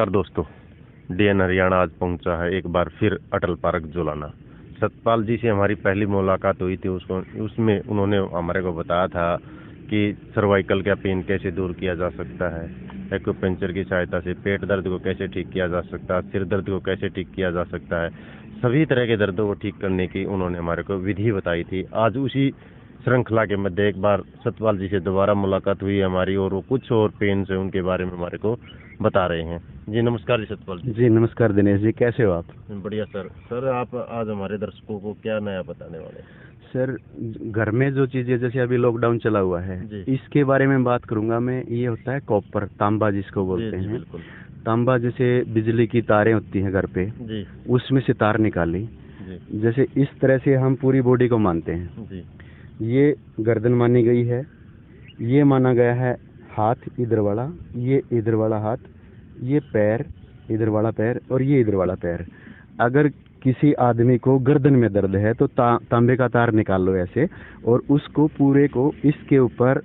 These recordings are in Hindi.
नमस्कार दोस्तों। डीएन हरियाणा आज पहुंचा है एक बार फिर अटल पार्क जुलाना। सतपाल जी से हमारी पहली मुलाकात हुई थी, उसमें उन्होंने हमारे को बताया था कि सर्वाइकल का पेन कैसे दूर किया जा सकता है, एक्यूपंक्चर की सहायता से पेट दर्द को कैसे ठीक किया जा सकता है, सिर दर्द को कैसे ठीक किया जा सकता है, सभी तरह के दर्दों को ठीक करने की उन्होंने हमारे को विधि बताई थी। आज उसी श्रृंखला के मध्य एक बार सतपाल जी से दोबारा मुलाकात हुई हमारी, और वो कुछ और पेन से उनके बारे में हमारे को बता रहे हैं। जी नमस्कार जी सतपाल जी। जी नमस्कार दिनेश जी, कैसे हो आप? बढ़िया सर आप आज हमारे दर्शकों को क्या नया बताने वाले हैं? सर, घर में जो चीजें जैसे अभी लॉकडाउन चला हुआ है इसके बारे में बात करूंगा मैं। ये होता है कॉपर, तांबा जिसको बोलते हैं। बिल्कुल। तांबा जैसे बिजली की तारें होती हैं घर पे, जी उसमें से तार निकाली। जी जैसे इस तरह से हम पूरी बॉडी को मानते हैं। जी ये गर्दन मानी गई है, ये माना गया है हाथ इधर वाला, ये इधर वाला हाथ, ये पैर इधर वाला पैर, और ये इधर वाला पैर। अगर किसी आदमी को गर्दन में दर्द है तो तांबे का तार निकाल लो ऐसे, और उसको पूरे को इसके ऊपर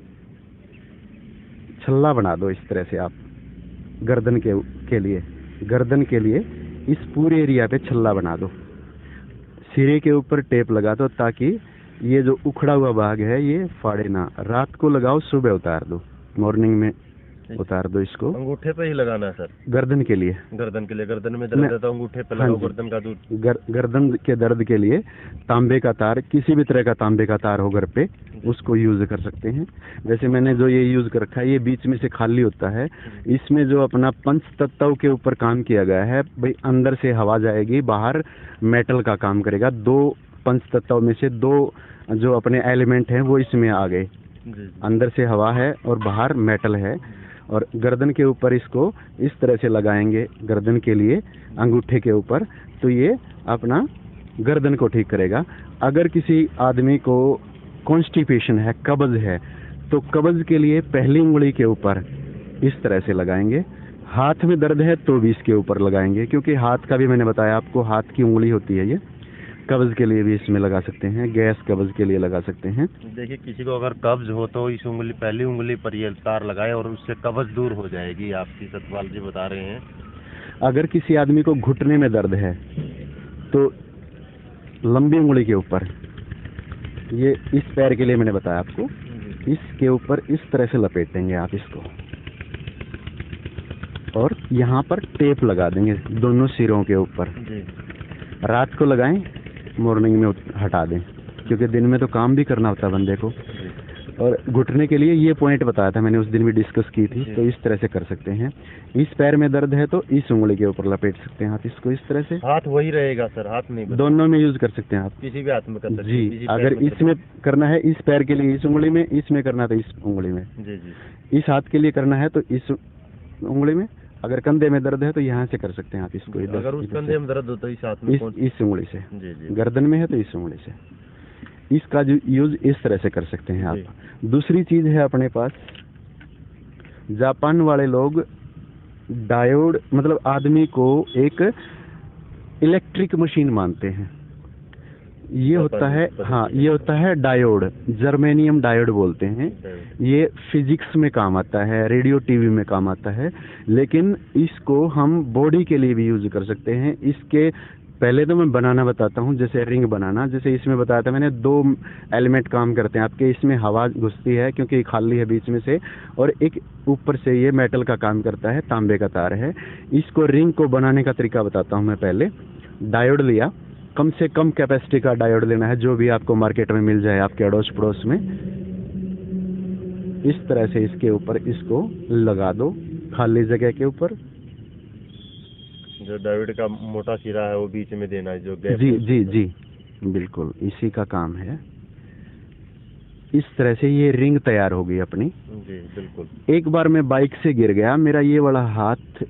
छल्ला बना दो इस तरह से। आप गर्दन के लिए इस पूरे एरिया पे छल्ला बना दो, सिरे के ऊपर टेप लगा दो ताकि ये जो उखड़ा हुआ भाग है ये फाड़े ना। रात को लगाओ, सुबह उतार दो, मॉर्निंग में उतार दो इसको। अंगूठे पे ही लगाना है सर? गर्दन के लिए गर्दन में दर्द है तो अंगूठे पे लगाओ। गर्दन का दूर गर्दन के दर्द के लिए तांबे का तार, किसी भी तरह का तांबे का तार हो घर पे, उसको यूज कर सकते हैं। जैसे मैंने जो ये यूज कर रखा है, ये बीच में से खाली होता है। इसमें जो अपना पंच तत्व के ऊपर काम किया गया है भाई, अंदर से हवा जाएगी, बाहर मेटल का काम करेगा। दो पंच तत्व में से दो जो अपने एलिमेंट हैं वो इसमें आ गए। अंदर से हवा है और बाहर मेटल है। और गर्दन के ऊपर इसको इस तरह से लगाएंगे, गर्दन के लिए अंगूठे के ऊपर, तो ये अपना गर्दन को ठीक करेगा। अगर किसी आदमी को कॉन्स्टिपेशन है, कब्ज है, तो कब्ज के लिए पहली उंगली के ऊपर इस तरह से लगाएंगे। हाथ में दर्द है तो भी इसके ऊपर लगाएंगे, क्योंकि हाथ का भी मैंने बताया आपको, हाथ की उंगली होती है ये। कब्ज के लिए भी इसमें लगा सकते हैं, गैस कब्ज के लिए लगा सकते हैं। देखिए, किसी को अगर कब्ज हो तो इस उंगली, पहली उंगली पर ये तार लगाए और उससे कब्ज दूर हो जाएगी, आपकी सतपाल जी बता रहे हैं। अगर किसी आदमी को घुटने में दर्द है तो लंबी उंगली के ऊपर, ये इस पैर के लिए मैंने बताया आपको, इसके ऊपर इस तरह से लपेटेंगे आप इसको, और यहाँ पर टेप लगा देंगे दोनों सिरों के ऊपर। रात को लगाएं, मॉर्निंग में हटा दें, क्योंकि दिन में तो काम भी करना होता है बंदे को। और घुटने के लिए ये पॉइंट बताया था मैंने, उस दिन भी डिस्कस की थी। तो इस तरह से कर सकते हैं। इस पैर में दर्द है तो इस उंगली के ऊपर लपेट सकते हैं आप इसको इस तरह से। हाथ वही रहेगा सर? हाथ नहीं, दोनों में यूज कर सकते हैं आप, किसी भी हाथ में कर सकते हैं। जी, अगर इसमें करना है इस पैर के लिए इस उंगली में, इसमें करना है तो इस उंगली में। जी, इस हाथ के लिए करना है तो इस उंगली में। अगर कंधे में दर्द है तो यहाँ से कर सकते हैं आप इसको। अगर उस कंधे में दर्द हो तो इस हाथ में, इस उंगली से। गर्दन में है तो इस उंगली से। इसका जो यूज इस तरह से कर सकते हैं आप। दूसरी चीज है अपने पास, जापान वाले लोग डायोड, मतलब आदमी को एक इलेक्ट्रिक मशीन मानते हैं। ये होता है, हाँ, ये होता है डायोड, जर्मेनियम डायोड बोलते हैं। ये फिजिक्स में काम आता है, रेडियो टीवी में काम आता है, लेकिन इसको हम बॉडी के लिए भी यूज कर सकते हैं। इसके पहले तो मैं बनाना बताता हूँ, जैसे रिंग बनाना। जैसे इसमें बताया था मैंने, दो एलिमेंट काम करते हैं आपके। इसमें हवा घुसती है क्योंकि खाली है बीच में से, और एक ऊपर से ये मेटल का काम करता है, तांबे का तार है। इसको रिंग को बनाने का तरीका बताता हूँ मैं। पहले डायोड लिया, कम से कम कैपेसिटी का डायोड लेना है, जो भी आपको मार्केट में मिल जाए आपके अड़ोस पड़ोस में। इस तरह से इसके ऊपर इसको लगा दो, खाली जगह के ऊपर। जो डायोड का मोटा सिरा है वो बीच में देना है, जो गैप। जी जी जी, बिल्कुल इसी का काम है। इस तरह से ये रिंग तैयार हो गई अपनी। जी बिल्कुल। एक बार मैं बाइक से गिर गया, मेरा ये वाला हाथ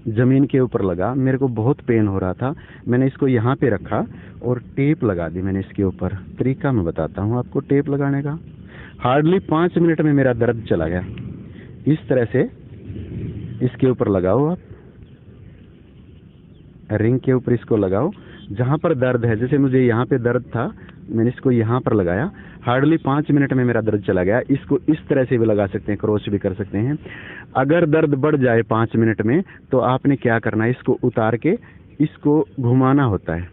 जमीन के ऊपर लगा, मेरे को बहुत पेन हो रहा था। मैंने इसको यहाँ पे रखा और टेप लगा दी मैंने इसके ऊपर। तरीका मैं बताता हूँ आपको टेप लगाने का। हार्डली 5 मिनट में मेरा दर्द चला गया। इस तरह से इसके ऊपर लगाओ आप, रिंग के ऊपर इसको लगाओ, जहाँ पर दर्द है। जैसे मुझे यहाँ पे दर्द था मैंने इसको यहाँ पर लगाया, हार्डली 5 मिनट में मेरा दर्द चला गया। इसको इस तरह से भी लगा सकते हैं, क्रॉस भी कर सकते हैं। अगर दर्द बढ़ जाए 5 मिनट में तो आपने क्या करना है, इसको उतार के इसको घुमाना होता है।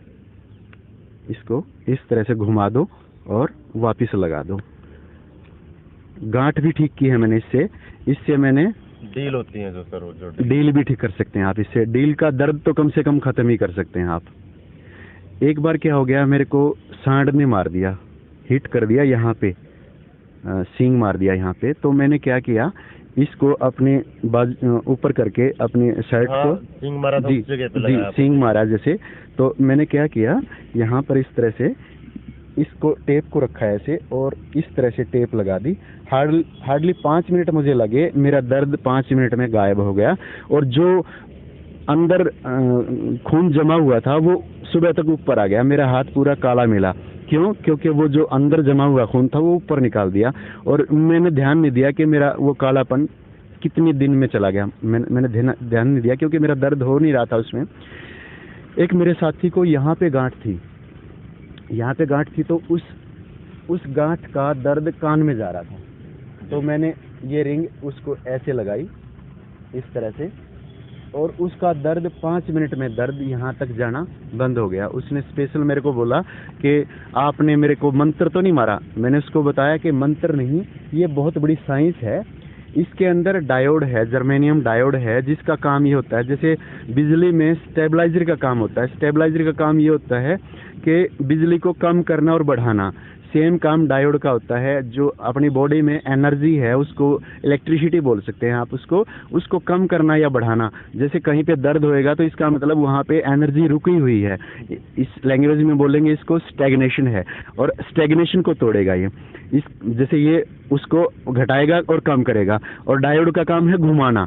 इसको इस तरह से घुमा दो और वापस लगा दो। गांठ भी ठीक की है मैंने इससे मैंने डील होती है जो सर, जो डील भी ठीक कर सकते हैं आप इससे। डील का दर्द तो कम से कम खत्म ही कर सकते हैं आप। एक बार क्या हो गया, मेरे को सांड ने मार दिया, हिट कर दिया यहाँ पे, सींग मार दिया यहाँ पे। तो मैंने क्या किया, इसको अपने ऊपर करके अपने शर्ट को सींग मारा था, उस जगह पे जी लगाया सींग मारा जैसे। तो मैंने क्या किया, यहाँ पर इस तरह से इसको टेप को रखा है ऐसे और इस तरह से टेप लगा दी। हार्डली 5 मिनट मुझे लगे, मेरा दर्द 5 मिनट में गायब हो गया। और जो अंदर खून जमा हुआ था वो सुबह तक ऊपर आ गया। मेरा हाथ पूरा काला मिला। क्यों? क्योंकि वो जो अंदर जमा हुआ खून था वो ऊपर निकाल दिया। और मैंने ध्यान नहीं दिया कि मेरा वो कालापन कितने दिन में चला गया। मैंने ध्यान नहीं दिया क्योंकि मेरा दर्द हो नहीं रहा था उसमें। एक मेरे साथी को यहाँ पे गांठ थी, यहाँ पे गांठ थी, तो उस गांठ का दर्द कान में जा रहा था। तो मैंने ये रिंग उसको ऐसे लगाई इस तरह से और उसका दर्द 5 मिनट में दर्द यहाँ तक जाना बंद हो गया। उसने स्पेशल मेरे को बोला कि आपने मेरे को मंत्र तो नहीं मारा। मैंने उसको बताया कि मंत्र नहीं, ये बहुत बड़ी साइंस है। इसके अंदर डायोड है, जर्मेनियम डायोड है, जिसका काम ये होता है, जैसे बिजली में स्टेबलाइजर का काम होता है। स्टेबलाइजर का काम ये होता है कि बिजली को कम करना और बढ़ाना। सेम काम डायोड का होता है। जो अपनी बॉडी में एनर्जी है उसको इलेक्ट्रिसिटी बोल सकते हैं आप, उसको कम करना या बढ़ाना। जैसे कहीं पे दर्द होएगा तो इसका मतलब वहाँ पे एनर्जी रुकी हुई है। इस लैंग्वेज में बोलेंगे इसको स्टैग्नेशन है, और स्टैग्नेशन को तोड़ेगा ये। जैसे ये उसको घटाएगा और कम करेगा। और डायोड का काम है घुमाना।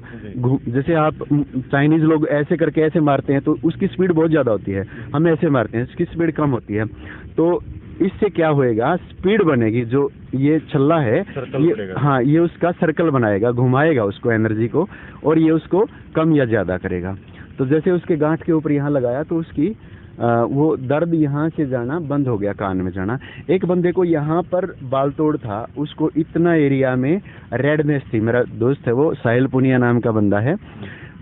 जैसे आप चाइनीज लोग ऐसे करके ऐसे मारते हैं तो उसकी स्पीड बहुत ज़्यादा होती है, हम ऐसे मारते हैं, इसकी स्पीड कम होती है। तो इससे क्या होएगा, स्पीड बनेगी। जो ये छल्ला है ये, हाँ, ये उसका सर्कल बनाएगा, घुमाएगा उसको एनर्जी को, और ये उसको कम या ज़्यादा करेगा। तो जैसे उसके गांठ के ऊपर यहाँ लगाया तो उसकी वो दर्द यहाँ से जाना बंद हो गया, कान में जाना। एक बंदे को यहाँ पर बाल तोड़ था, उसको इतना एरिया में रेडनेस थी। मेरा दोस्त है वो, साहिल पुनिया नाम का बंदा है,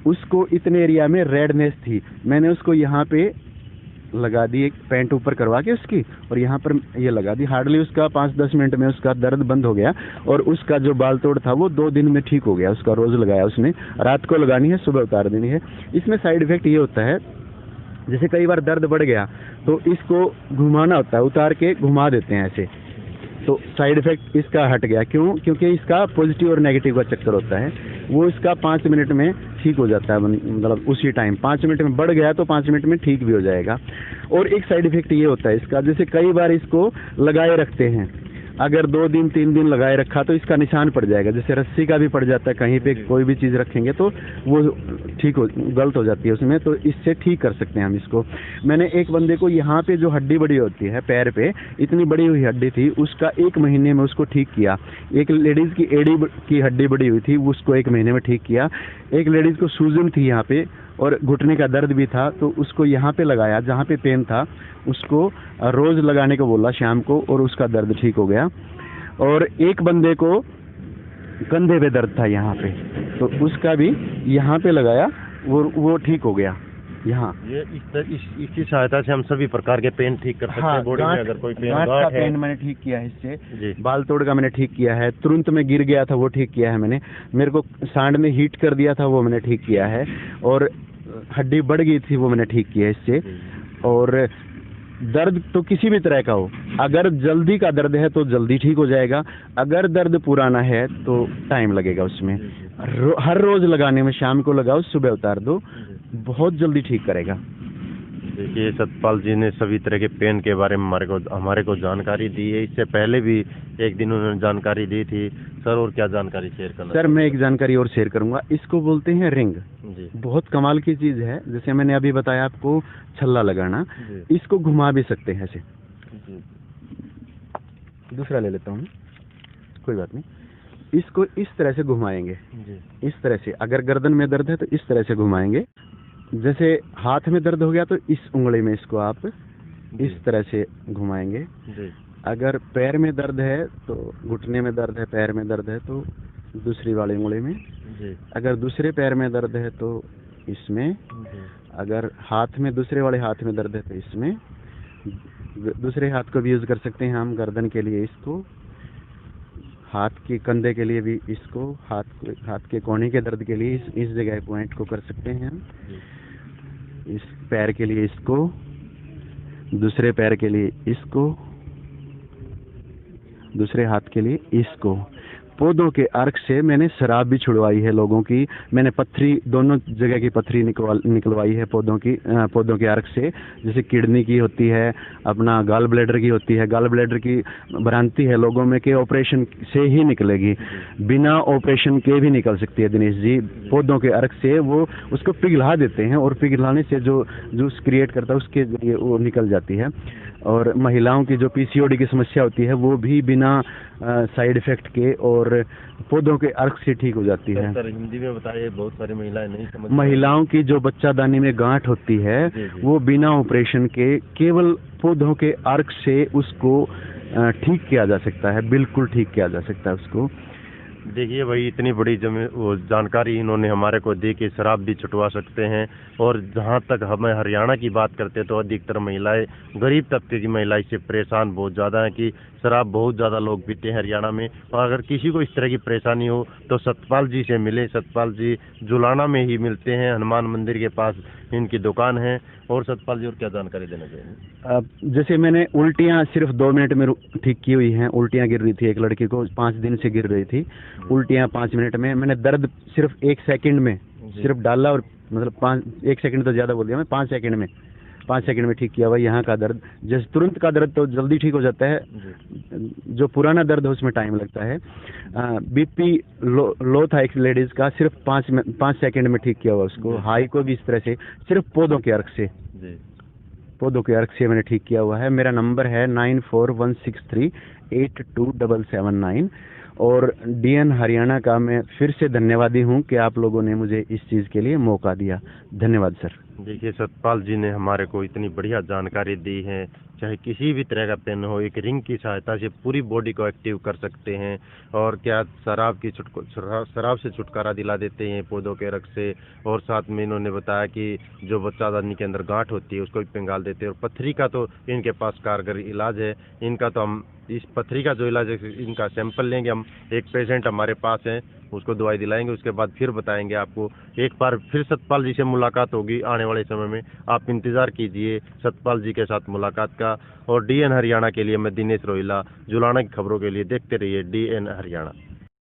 उसको इतने एरिया में रेडनेस थी। मैंने उसको यहाँ पे लगा दी, एक पैंट ऊपर करवा के उसकी, और यहाँ पर ये लगा दी। हार्डली उसका 5-10 मिनट में उसका दर्द बंद हो गया। और उसका जो बाल तोड़ था वो 2 दिन में ठीक हो गया। उसका रोज लगाया उसने, रात को लगानी है, सुबह उतार देनी है। इसमें साइड इफेक्ट ये होता है, जैसे कई बार दर्द बढ़ गया तो इसको घुमाना होता है, उतार के घुमा देते हैं ऐसे, तो साइड इफेक्ट इसका हट गया। क्यों? क्योंकि इसका पॉजिटिव और नेगेटिव का चक्कर होता है। वो इसका 5 मिनट में ठीक हो जाता है, मतलब उसी टाइम 5 मिनट में बढ़ गया तो 5 मिनट में ठीक भी हो जाएगा। और एक साइड इफेक्ट ये होता है इसका, जैसे कई बार इसको लगाए रखते हैं, अगर 2 दिन 3 दिन लगाए रखा तो इसका निशान पड़ जाएगा। जैसे रस्सी का भी पड़ जाता है, कहीं पे कोई भी चीज़ रखेंगे तो वो ठीक हो, गलत हो जाती है उसमें, तो इससे ठीक कर सकते हैं हम इसको। मैंने एक बंदे को यहाँ पे जो हड्डी बड़ी होती है पैर पे, इतनी बड़ी हुई हड्डी थी, उसका 1 महीने में उसको ठीक किया। एक लेडीज़ की एड़ी की हड्डी बड़ी हुई थी, उसको 1 महीने में ठीक किया। एक लेडीज़ को सूजन थी यहाँ पे और घुटने का दर्द भी था, तो उसको यहाँ पे लगाया, जहाँ पे पेन था उसको रोज़ लगाने को बोला शाम को, और उसका दर्द ठीक हो गया। और एक बंदे को कंधे पे दर्द था यहाँ पे, तो उसका भी यहाँ पे लगाया, वो ठीक हो गया। यहाँ ये इसकी सहायता से हम सभी प्रकार के पेन ठीक कर सकते हैं। बॉडी में अगर कोई पेन, गांठ का पेन मैंने ठीक किया है इससे। बाल तोड़ का मैंने ठीक किया है, तुरंत में गिर गया था वो ठीक किया है मैंने। मेरे को सांड ने हीट कर दिया था वो मैंने ठीक किया है। और हड्डी बढ़ गई थी वो मैंने ठीक किया है इससे। और दर्द तो किसी भी तरह का हो, अगर जल्दी का दर्द है तो जल्दी ठीक हो जाएगा, अगर दर्द पुराना है तो टाइम लगेगा उसमें। हर रोज लगाने में, शाम को लगाओ, सुबह उतार दो, बहुत जल्दी ठीक करेगा। देखिए, सतपाल जी ने सभी तरह के पेन के बारे में हमारे को जानकारी दी है। इससे पहले भी एक दिन उन्होंने जानकारी दी थी। सर, और क्या जानकारी शेयर करना? सर, मैं एक जानकारी और शेयर करूंगा। इसको बोलते हैं रिंग जी। बहुत कमाल की चीज़ है। जैसे मैंने अभी बताया आपको छल्ला लगाना, इसको घुमा भी सकते हैं ऐसे। दूसरा ले लेता हूँ, कोई बात नहीं। इसको इस तरह से घुमाएंगे, इस तरह से। अगर गर्दन में दर्द है तो इस तरह से घुमाएंगे। जैसे हाथ में दर्द हो गया तो इस उंगली में इसको आप इस तरह से घुमाएंगे। अगर पैर में दर्द है तो घुटने में दर्द है, पैर में दर्द है तो दूसरी वाली उंगली में। जी अगर दूसरे पैर में दर्द है तो इसमें। जी अगर हाथ में, दूसरे वाले हाथ में दर्द है तो इसमें। दूसरे हाथ को भी यूज़ कर सकते हैं हम गर्दन के लिए इसको, हाथ के कंधे के लिए भी इसको, हाथ के कोहनी के दर्द के लिए इस जगह पॉइंट को कर सकते हैं हम। जी इस पैर के लिए इसको, दूसरे पैर के लिए इसको, दूसरे हाथ के लिए इसको। पौधों के अर्क से मैंने शराब भी छुड़वाई है लोगों की। मैंने पत्थरी, दोनों जगह की पत्थरी निकलवाई है पौधों के अर्क से। जैसे किडनी की होती है, अपना गॉल ब्लैडर की होती है। गॉल ब्लैडर की भ्रांति है लोगों में कि ऑपरेशन से ही निकलेगी, बिना ऑपरेशन के भी निकल सकती है दिनेश जी। पौधों के अर्क से वो उसको पिघला देते हैं और पिघलाने से जो जूस क्रिएट करता है उसके जरिए वो निकल जाती है। और महिलाओं की जो पीसीओडी की समस्या होती है वो भी बिना साइड इफेक्ट के और पौधों के अर्क से ठीक हो जाती है। सर हिंदी में बताइए, बहुत सारी महिलाएं नहीं समझ। महिलाओं की जो बच्चादानी में गांठ होती है जी, जी। वो बिना ऑपरेशन के केवल पौधों के अर्क से उसको ठीक किया जा सकता है, बिल्कुल ठीक किया जा सकता है उसको। देखिए भाई, इतनी बड़ी वो जानकारी इन्होंने हमारे को दी कि शराब भी छुटवा सकते हैं। और जहाँ तक हमें हरियाणा की बात करते हैं तो अधिकतर महिलाएं, गरीब तबके की महिलाएं इससे परेशान बहुत ज़्यादा हैं कि शराब बहुत ज़्यादा लोग पीते हैं हरियाणा में। और अगर किसी को इस तरह की परेशानी हो तो सतपाल जी से मिले। सतपाल जी जुलाना में ही मिलते हैं, हनुमान मंदिर के पास इनकी दुकान है। और सतपाल जी और क्या जानकारी देना चाहिए? जैसे मैंने उल्टियाँ सिर्फ 2 मिनट में ठीक की हुई हैं। उल्टियाँ गिर रही थी, एक लड़की को 5 दिन से गिर रही थी उल्टियाँ 5 मिनट में। मैंने दर्द सिर्फ 1 सेकंड में सिर्फ डाला और मतलब 1 सेकंड तो ज़्यादा बोल दिया मैं, 5 सेकंड में ठीक किया हुआ यहाँ का दर्द। जैसे तुरंत का दर्द तो जल्दी ठीक हो जाता है, जो पुराना दर्द है उसमें टाइम लगता है। बीपी लो था एक लेडीज़ का, सिर्फ 5 सेकंड में ठीक किया हुआ उसको। हाई को भी इस तरह से सिर्फ पौधों के अर्क से, पौधों के अर्क से मैंने ठीक किया हुआ है। मेरा नंबर है 9416382779। और डीएन हरियाणा का मैं फिर से धन्यवादी हूं कि आप लोगों ने मुझे इस चीज़ के लिए मौका दिया। धन्यवाद सर। देखिए, सतपाल जी ने हमारे को इतनी बढ़िया जानकारी दी है। चाहे किसी भी तरह का पेन हो, एक रिंग की सहायता से पूरी बॉडी को एक्टिव कर सकते हैं। और क्या शराब से छुटकारा दिला देते हैं पौधों के रख से। और साथ में इन्होंने बताया कि जो बच्चादानी के अंदर गांठ होती है उसको भी पिघाल देते हैं। और पथरी का तो इनके पास कारगर इलाज है। इनका तो हम इस पथरी का जो इलाज है इनका सैंपल लेंगे हम। एक पेशेंट हमारे पास है, उसको दवाई दिलाएंगे, उसके बाद फिर बताएंगे आपको। एक बार फिर सतपाल जी से मुलाकात होगी आने वाले समय में, आप इंतज़ार कीजिए सतपाल जी के साथ मुलाकात का। और डीएन हरियाणा के लिए मैं दिनेश रोहिला, जुलाना की खबरों के लिए देखते रहिए डीएन हरियाणा।